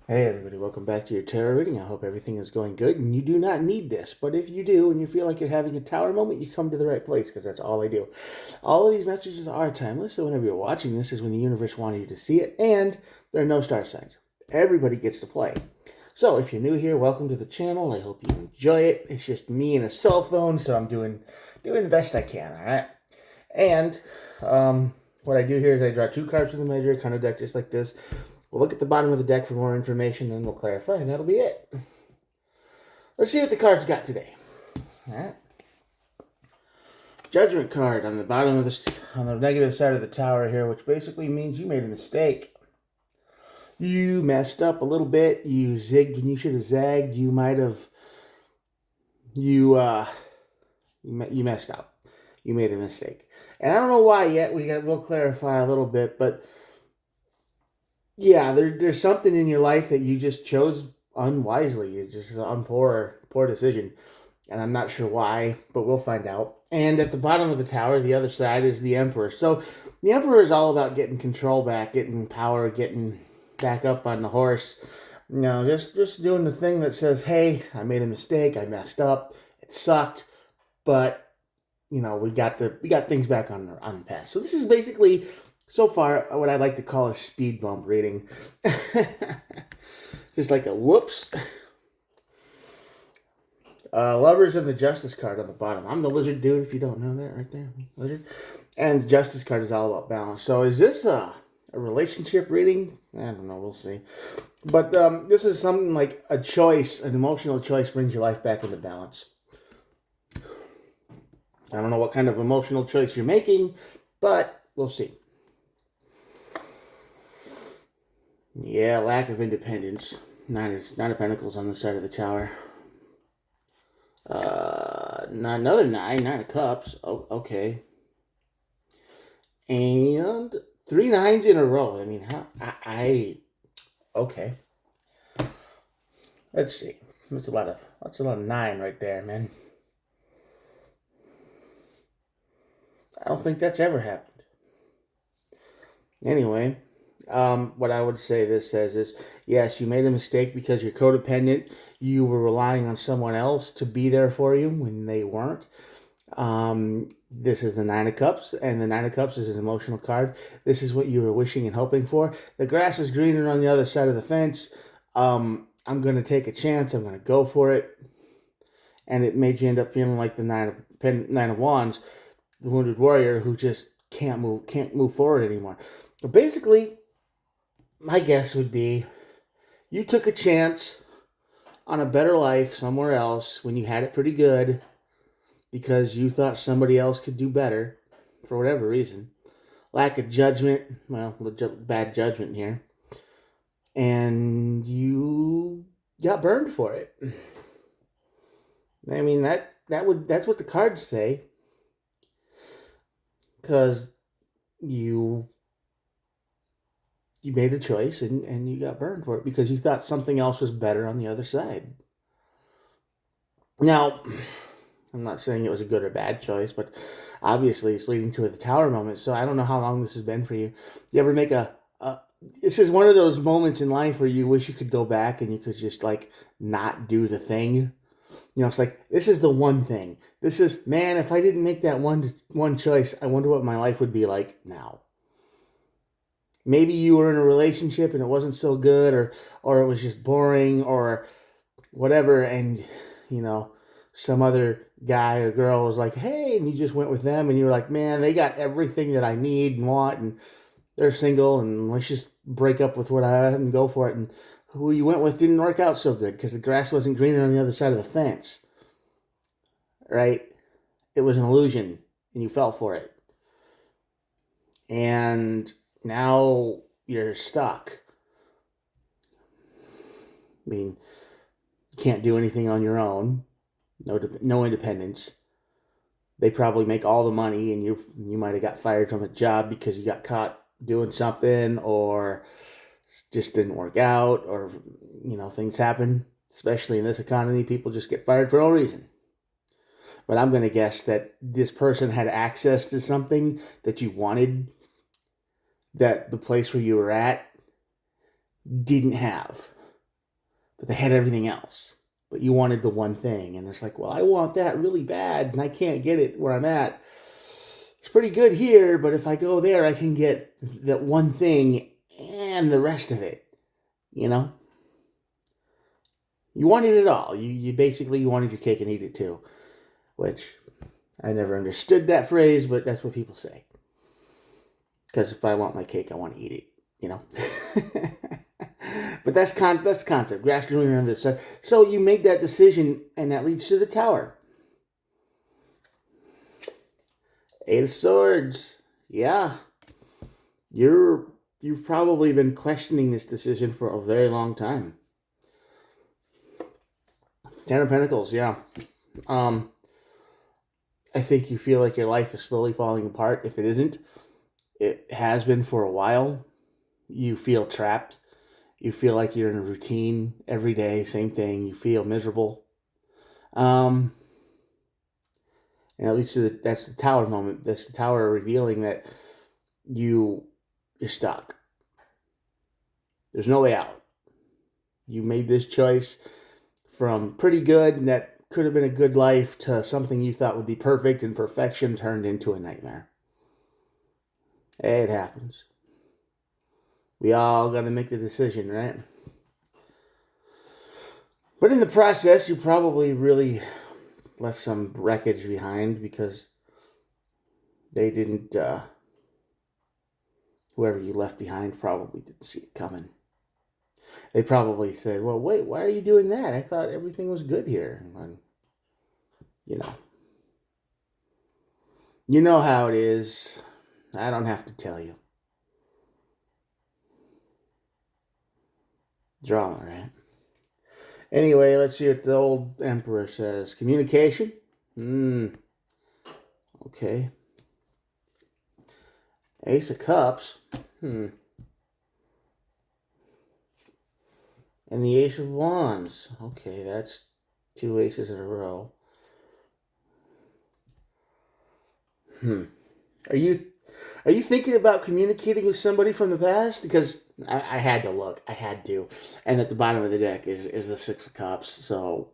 Hey everybody, welcome back to your tarot reading. I hope everything is going good and you do not need this. But if you do and you feel like you're having a tower moment, you come to the right place because that's all I do. All of these messages are timeless, so whenever you're watching this is when the universe wanted you to see it, and there are no star signs. Everybody gets to play. So if you're new here, welcome to the channel. I hope you enjoy it. It's just me and a cell phone, so I'm doing the best I can, alright? And what I do here is I draw two cards from the Major Arcana deck just like this. We'll look at the bottom of the deck for more information, then we'll clarify, and that'll be it. Let's see what the cards got today. All right. Judgment card on the bottom of on the negative side of the tower here, which basically means you made a mistake. You messed up a little bit. You zigged when you should have zagged. You might have. You messed up. You made a mistake, and I don't know why yet. We'll clarify a little bit, but yeah, there's something in your life that you just chose unwisely. It's just a poor decision. And I'm not sure why, but we'll find out. And at the bottom of the tower, the other side is the Emperor. So the Emperor is all about getting control back, getting power, getting back up on the horse. You know, just doing the thing that says, hey, I made a mistake, I messed up, it sucked, but you know, we got things back on the path. So this is basically so far what I'd like to call a speed bump reading. Just like a whoops. Lovers and the Justice card on the bottom. I'm the lizard dude, if you don't know that right there. Lizard. And the Justice card is all about balance. So is this a relationship reading? I don't know. We'll see. But this is something like a choice, an emotional choice brings your life back into balance. I don't know what kind of emotional choice you're making, but we'll see. Yeah, lack of independence. Nine of Pentacles on the side of the tower. Another nine of Cups. Oh, okay. And three nines in a row. I mean, how? Okay. Let's see. That's a lot of nine right there, man. I don't think that's ever happened. Anyway, what I would say this says is, yes, you made a mistake because you're codependent. You were relying on someone else to be there for you when they weren't. This is the Nine of Cups, and the Nine of Cups is an emotional card. This is what you were wishing and hoping for. The grass is greener on the other side of the fence. I'm going to take a chance. I'm going to go for it. And it made you end up feeling like the Nine of Wands, the wounded warrior who just can't move forward anymore. But basically, my guess would be you took a chance on a better life somewhere else when you had it pretty good because you thought somebody else could do better for whatever reason. Lack of judgment, well, bad judgment here. And you got burned for it. I mean, that's what the cards say. Because you made a choice and you got burned for it because you thought something else was better on the other side. Now, I'm not saying it was a good or bad choice, but obviously it's leading to the tower moment. So I don't know how long this has been for you. You ever make this is one of those moments in life where you wish you could go back and you could just like not do the thing. You know, it's like, this is the one thing. This is, man, if I didn't make that one choice, I wonder what my life would be like now. Maybe you were in a relationship and it wasn't so good, or it was just boring, or whatever, and you know, some other guy or girl was like, hey, and you just went with them, and you were like, man, they got everything that I need and want, and they're single, and let's just break up with what I had and go for it. And who you went with didn't work out so good because the grass wasn't greener on the other side of the fence, right? It was an illusion, and you fell for it. And now you're stuck. I mean, you can't do anything on your own. No independence. They probably make all the money, and you might have got fired from a job because you got caught doing something, or just didn't work out, or you know, things happen. Especially in this economy, people just get fired for no reason. But I'm going to guess that this person had access to something that you wanted that the place where you were at didn't have. but they had everything else. But you wanted the one thing, and it's like, well, I want that really bad, and I can't get it where I'm at. It's pretty good here, but if I go there, I can get that one thing and the rest of it. You know, you wanted it all. You basically you wanted your cake and eat it too, which I never understood that phrase, but that's what people say. Because if I want my cake, I want to eat it. You know. But that's the concept. Grass greener on the other side. So you make that decision, and that leads to the tower. Eight of Swords. Yeah. You've probably been questioning this decision for a very long time. Ten of Pentacles, yeah. I think you feel like your life is slowly falling apart. If it isn't, it has been for a while. You feel trapped. You feel like you're in a routine every day, same thing. You feel miserable. And at least that's the tower moment. That's the tower revealing that you're stuck. There's no way out. You made this choice from pretty good, and that could have been a good life, to something you thought would be perfect, and perfection turned into a nightmare. It happens. We all got to make the decision, right? But in the process, you probably really left some wreckage behind, because they didn't, whoever you left behind probably didn't see it coming. They probably said, well, wait, why are you doing that? I thought everything was good here. And, you know how it is. I don't have to tell you. Drama, right? Anyway, let's see what the old Emperor says. Communication? Okay. Ace of Cups? And the Ace of Wands. Okay, that's two aces in a row. Are you thinking about communicating with somebody from the past? Because I had to look. I had to. And at the bottom of the deck is the Six of Cups. So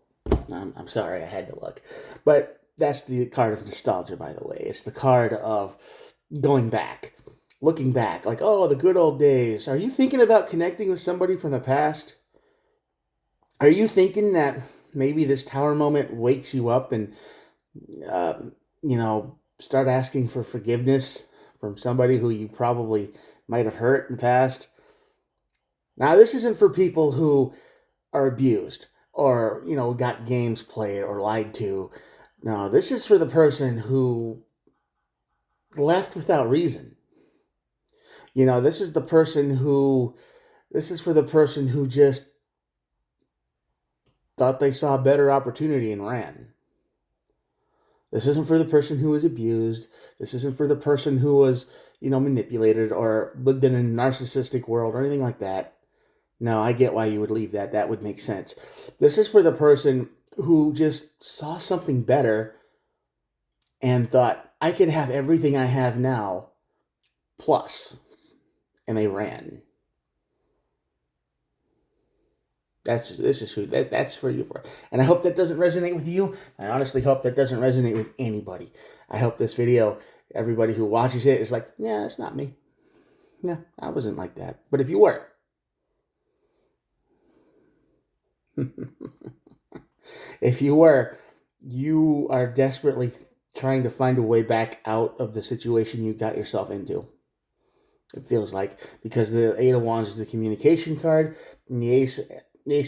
I'm sorry, I had to look. But that's the card of nostalgia, by the way. It's the card of going back. Looking back. Like, oh, the good old days. Are you thinking about connecting with somebody from the past? Are you thinking that maybe this tower moment wakes you up and, start asking for forgiveness from somebody who you probably might have hurt in the past? Now, this isn't for people who are abused or, got games played or lied to. No, this is for the person who left without reason. This is for the person who just thought they saw a better opportunity and ran. This isn't for the person who was abused. This isn't for the person who was, manipulated or lived in a narcissistic world or anything like that. No, I get why you would leave that. That would make sense. This is for the person who just saw something better and thought, I could have everything I have now, plus. And they ran. That's for you. And I hope that doesn't resonate with you. I honestly hope that doesn't resonate with anybody. I hope this video, everybody who watches it is like, yeah, it's not me. No, I wasn't like that. But if you were, you are desperately trying to find a way back out of the situation you got yourself into. It feels like, because the Eight of Wands is the communication card, and the Ace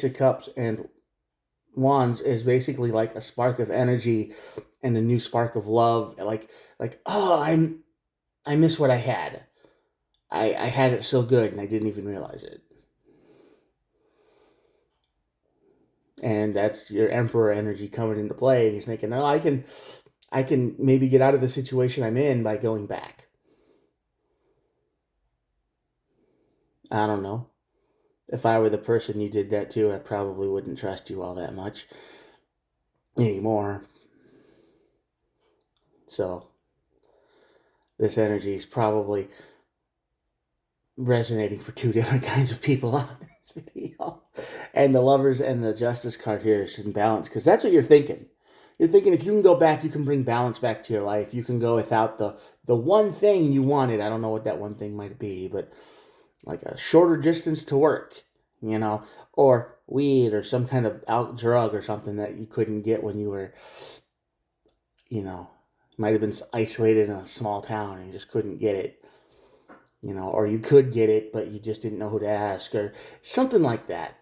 of Cups and Wands is basically like a spark of energy and a new spark of love. Like, oh, I miss what I had. I had it so good and I didn't even realize it. And that's your Emperor energy coming into play, and you're thinking, oh, I can maybe get out of the situation I'm in by going back. I don't know. If I were the person you did that to, I probably wouldn't trust you all that much anymore. So, this energy is probably resonating for two different kinds of people on this video. And the Lovers and the Justice card here is in balance, because that's what you're thinking. You're thinking if you can go back, you can bring balance back to your life. You can go without the one thing you wanted. I don't know what that one thing might be, but like a shorter distance to work, or weed or some kind of drug or something that you couldn't get when you were, might have been isolated in a small town and you just couldn't get it, or you could get it, but you just didn't know who to ask or something like that.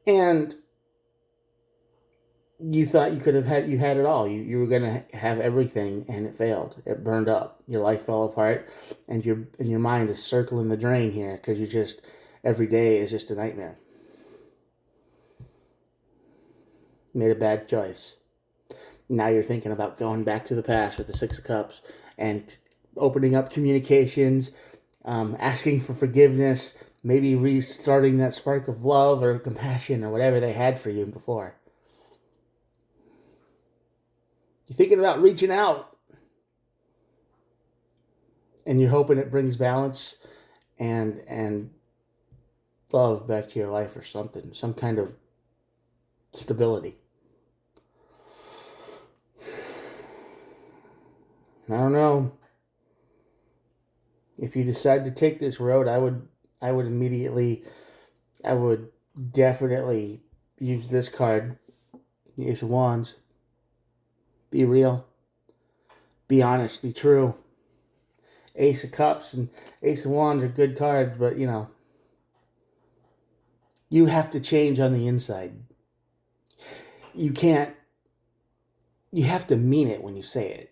And you thought you had it all. You were going to have everything, and it failed. It burned up. Your life fell apart, and your mind is circling the drain here because every day is just a nightmare. You made a bad choice. Now you're thinking about going back to the past with the Six of Cups and opening up communications, asking for forgiveness, maybe restarting that spark of love or compassion or whatever they had for you before. You're thinking about reaching out, and you're hoping it brings balance and love back to your life or something, some kind of stability. I don't know. If you decide to take this road, I would definitely use this card, the Ace of Wands. Be real. Be honest. Be true. Ace of Cups and Ace of Wands are good cards, but you have to change on the inside. You have to mean it when you say it.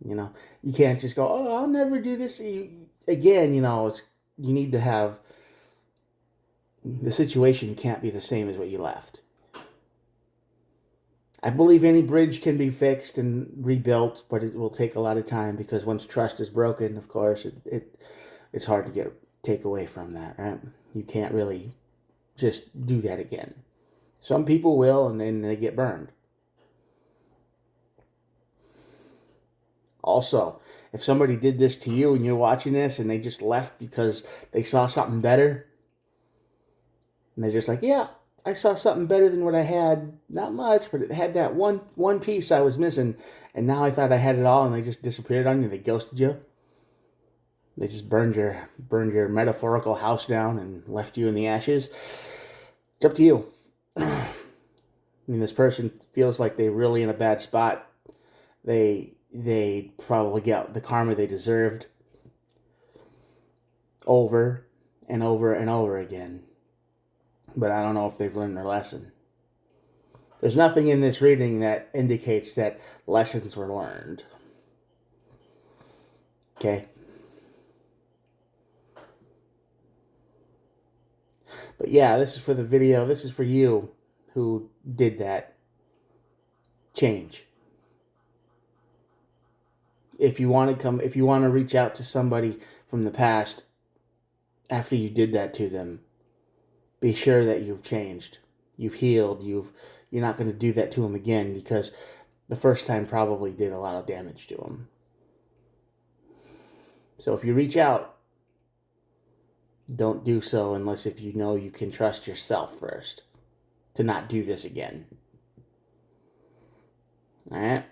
You can't just go, oh, I'll never do this. You need to have, the situation can't be the same as what you left. I believe any bridge can be fixed and rebuilt, but it will take a lot of time because once trust is broken, of course, it's hard to take away from that, right? You can't really just do that again. Some people will, and then they get burned. Also, if somebody did this to you and you're watching this and they just left because they saw something better, and they're just like, yeah, I saw something better than what I had. Not much, but it had that one piece I was missing, and now I thought I had it all, and they just disappeared on you. They ghosted you. They just burned your metaphorical house down and left you in the ashes. It's up to you. I mean, this person feels like they're really in a bad spot. They probably got the karma they deserved over and over and over again. But I don't know if they've learned their lesson. There's nothing in this reading that indicates that lessons were learned. Okay? But yeah, this is for the video. This is for you who did that. Change. If you want to reach out to somebody from the past after you did that to them, be sure that you've changed. You've healed. You're not going to do that to them again because the first time probably did a lot of damage to them. So if you reach out, don't do so unless if you know you can trust yourself first to not do this again. All right?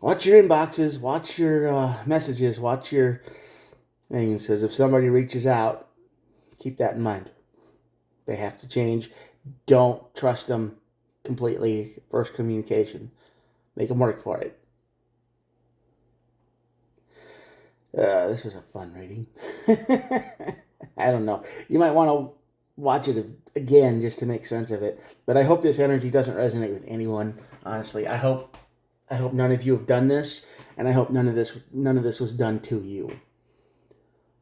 Watch your inboxes, watch your messages, watch your thing. It says if somebody reaches out, keep that in mind. They have to change. Don't trust them completely. First communication. Make them work for it. This was a fun reading. I don't know. You might want to watch it again just to make sense of it. But I hope this energy doesn't resonate with anyone. Honestly, I hope none of you have done this, and I hope none of this was done to you.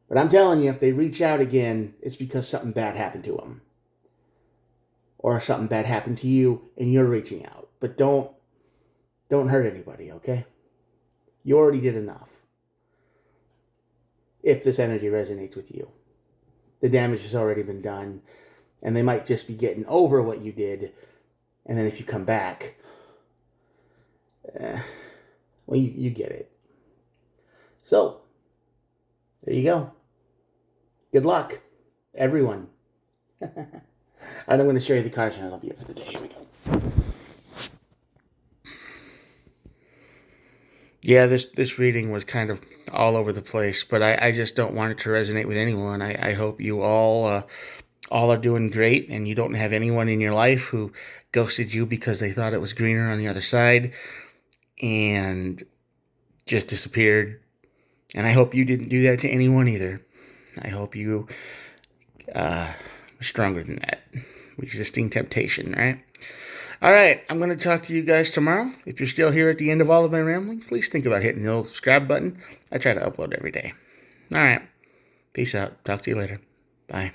But I'm telling you, if they reach out again, it's because something bad happened to them, or something bad happened to you, and you're reaching out. But don't hurt anybody, okay? You already did enough. If this energy resonates with you, the damage has already been done, and they might just be getting over what you did. And then if you come back, well, you get it. So, there you go. Good luck, everyone. And I'm going to show you the cards and I love you for the day. Here we go. Yeah, this reading was kind of all over the place, but I just don't want it to resonate with anyone. I hope you all are doing great, and you don't have anyone in your life who ghosted you because they thought it was greener on the other side and just disappeared. And I hope you didn't do that to anyone either. I hope you are stronger than that. Resisting temptation, right? All right, I'm going to talk to you guys tomorrow. If you're still here at the end of all of my rambling, please think about hitting the old subscribe button. I try to upload every day. All right, peace out. Talk to you later. Bye.